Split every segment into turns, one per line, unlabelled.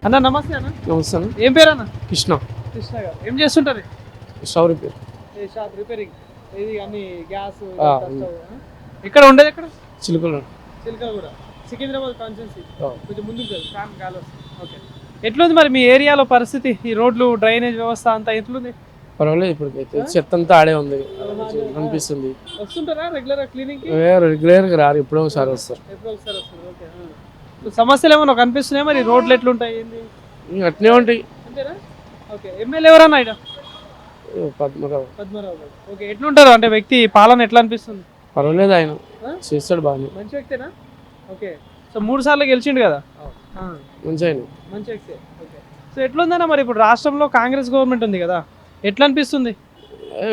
అన్న నమస్తే అన్న.
నమస్తే అన్న.
ఏం పేరు అన్న?
కృష్ణ.
కృష్ణ గారు ఏం చేస్తుంటారు?
Stove repair.
Shop repairing. ఇది అన్ని గ్యాస్
ఆ,
ఇక్కడ ఉండేది ఎక్కడ?
చిలుకలు.
చిలకలు కూడా సికింద్రాబాద్ కాన్స్టిట్యున్సీ కొంచెం ముందుకు తెలుసు ఫ్యాన్ గాలి వస్తుంది. ఓకే, ఎట్లుంది మరి మీ ఏరియాలో పరిస్థితి? ఈ రోడ్లు డ్రైనేజ్ వ్యవస్థ అంతా ఎట్లుంది?
పర్వాలేదు, ఇప్పటికైతే చెత్త అంతా ఆడే ఉంది అనిపిస్తుంది.
వస్తుంటారా రెగ్యులర్ క్లీనింగ్ కి?
రెగ్యులర్గా రారు, ఎప్పుడో ఒకసారి వస్తారు.
ఎప్పుడో ఒకసారి వస్తారు. ఓకే, సమస్యలు ఏమైనా కనిపిస్తున్నాయి మరి? రోడ్లు ఎట్లుంటాయి ఏంది?
అట్నే ఉంటాయి.
అంతేనా? ఓకే, ఎమ్మెల్యే ఎవరన్నా ఇక్కడ?
పద్మరావు.
పద్మరావు గారు. ఓకే, ఎట్లుంటారు అంటే వ్యక్తి పాలన ఎట్లా అనిపిస్తుంది?
పర్వాలేదు, ఆయన చేస్తాడు బాగానే.
మంచి వ్యక్తేనా? ఓకే, సో 3 సార్లు గెలిచిండు కదా,
మంచి ఆయన.
మంచి వ్యక్తే. ఓకే, సో ఎట్లుందన్నా మరి ఇప్పుడు రాష్ట్రంలో కాంగ్రెస్ గవర్నమెంట్ ఉంది కదా, ఎట్లా అనిపిస్తుంది?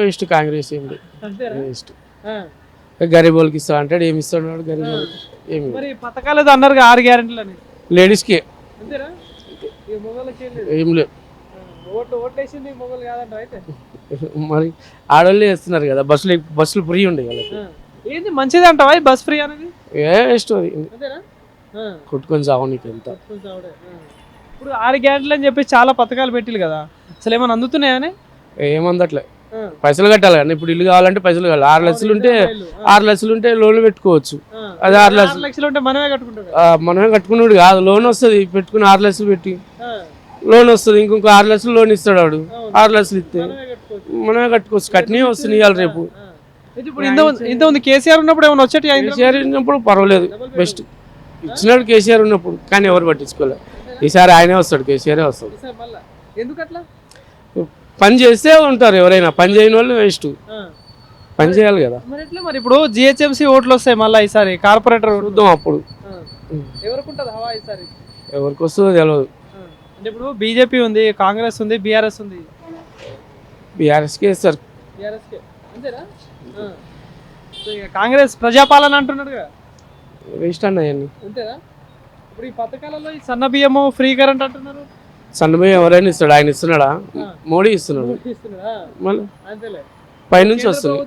వేస్ట్ కాంగ్రెస్ ఏంటి,
అంతేనా?
వేస్ట్. గరీబ్ వాళ్ళకి ఇస్తా అంటాడు, ఏమి ఇస్తాడు గరీబ్ వాళ్ళకి? ఏమి
మరి పథకాలు ఏదో అన్నారు 6 గ్యారెంటీలు అని.
లేడీస్కి
అంతేనా? ఈ మొగోళ్ళకి ఏం లేదు.
ఏం లేదు.
ఓట్లేసింది మొగోళ్ళు కాదంటారు అయితే.
మరి ఆడవాళ్ళే వేస్తున్నారు కదా, బస్సులు ఫ్రీ ఉండే వాళ్ళకి.
ఏంది మంచిది అంటావా ఈ బస్ ఫ్రీ అనేది?
వేస్ట్ అది.
అంతేనా?
కొట్టుకొని చావు నీకు ఎంత.
ఇప్పుడు 6 గ్యారెంటీలు అని చెప్పి చాలా పథకాలు పెట్టిలు కదా, అసలు ఏమైనా అందుతున్నాయని?
ఏమందట్లే, పైసలు కట్టాలి కానీ. ఇప్పుడు ఇల్లు కావాలంటే పైసలు కావాలి. 6 లక్షలు ఉంటే 6 లక్షలు ఉంటే లోన్ పెట్టుకోవచ్చు. అది 6
లక్షలు ఉంటే మనమే కట్టుకుంటాం.
మనమే కట్టుకున్నాడు కాదు, లోన్ వస్తుంది. పెట్టుకుని 6 లక్షలు పెట్టి లోన్ వస్తుంది. ఇంకొక 6 లక్షలు లోన్ ఇస్తాడు వాడు. 6 లక్షలు ఇస్తే మనమే కట్టుకోవచ్చు. కట్టినవి వస్తుంది ఇవాళ రేపు.
ఇప్పుడు ఇంత ఉంది కేసీఆర్ ఉన్నప్పుడు ఏమైనా వచ్చేటి?
కేసీఆర్ ఉన్నప్పుడు పర్వాలేదు, బెస్ట్ ఇచ్చినాడు కేసీఆర్ ఉన్నప్పుడు. కానీ ఎవరు పట్టించుకోలేదు. ఈసారి ఆయనే వస్తాడు, కేసీఆర్ వస్తాడు.
ఎందుకట్లా?
పని చేస్తే ఉంటారు, ఎవరైనా పని చేయని వాళ్ళు వేస్ట్. పని చేయాలి కదా.
మరి ఎట్లా మరి? ఇప్పుడు జిహెచ్ఎంసీ ఓట్లు వస్తాయి మళ్ళీ ఈసారి, కార్పొరేటర్
చూద్దాం అప్పుడు
ఎవరికి ఉంటుంది హవా ఈసారి.
ఎవరికి వస్తుందో తెలియదు.
అంటే ఇప్పుడు బీజేపీ ఉంది, కాంగ్రెస్ ఉంది, బీఆర్ఎస్ ఉంది.
బీఆర్ఎస్కే ఇస్తారు.
బీఆర్ఎస్కే అంతేనా? కాంగ్రెస్ ప్రజాపాలన అంటున్నాడు కదా,
వేస్ట్ అన్న అవన్నీ.
అంతేనా? ఇప్పుడు ఈ పథకాలలో ఈ సన్న బియ్యము, ఫ్రీ కరెంట్ అంటున్నారు.
సన్నబియ్యం ఎవరైనా ఇస్తాడు, ఆయన ఇస్తున్నాడా? మోడీ ఇస్తున్నాడు. మళ్ళీ పైనుంచి వస్తుంది.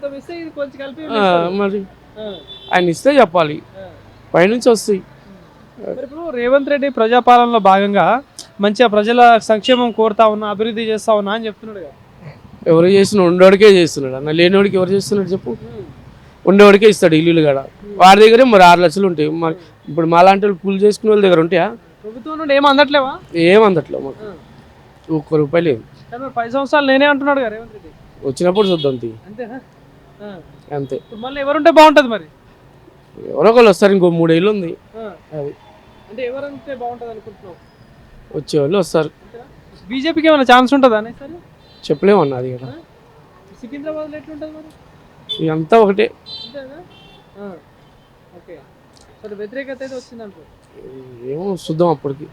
మరి ఆయన ఇస్తే చెప్పాలి, పైనుంచి వస్తాయి.
ఇప్పుడు రేవంత్ రెడ్డి ప్రజాపాలనలో భాగంగా మంచిగా ప్రజల సంక్షేమం కోరుతా ఉన్నా, అభివృద్ధి చేస్తా ఉన్నా అని చెప్తున్నాడు కదా.
ఎవరు చేసిన ఉండేవాడికే చేస్తున్నాడు అన్న, లేనివాడికి ఎవరు చేస్తున్నాడు చెప్పు? ఉండేవాడికే ఇస్తాడు ఇల్లు కూడా. వాడి దగ్గరే మరి 6 లక్షలు ఉంటాయి. మరి ఇప్పుడు మాలాంటి వాళ్ళు కూలి చేసుకునే వాళ్ళ దగ్గర ఉంటాయా?
ప్రభుత్వం నుండి ఏం అందట్లేవా?
ఏం అందట్లేవు మాకు, ₹1 లేదు.
10 సంవత్సరాలు నేనే అంటున్నాడు కదా రేవంత్ రెడ్డి.
వచ్చినప్పుడు చూద్దాం తీ.
అంతేనా?
అంతే.
మళ్ళీ ఎవరుంటే బాగుంటుంది మరి?
ఎవరో ఒకళ్ళు వస్తారు, ఇంకో 3 ఏళ్ళు ఉంది. అది
అంటే ఎవరంటే బాగుంటుంది అనుకుంటున్నావు?
వచ్చేవాళ్ళు వస్తారు.
బీజేపీకి ఏమైనా ఛాన్స్ ఉంటుందా అనేసరి?
చెప్పలేమన్నా అది కదా.
సికింద్రాబాద్లో ఎట్లుంటుంది మరి?
ఇదంతా ఒకటే.
అంతేనా? ఓకే, సో వ్యతిరేకత అయితే వచ్చింది అనుకో.
ఏమో చూద్దాం అప్పటికి.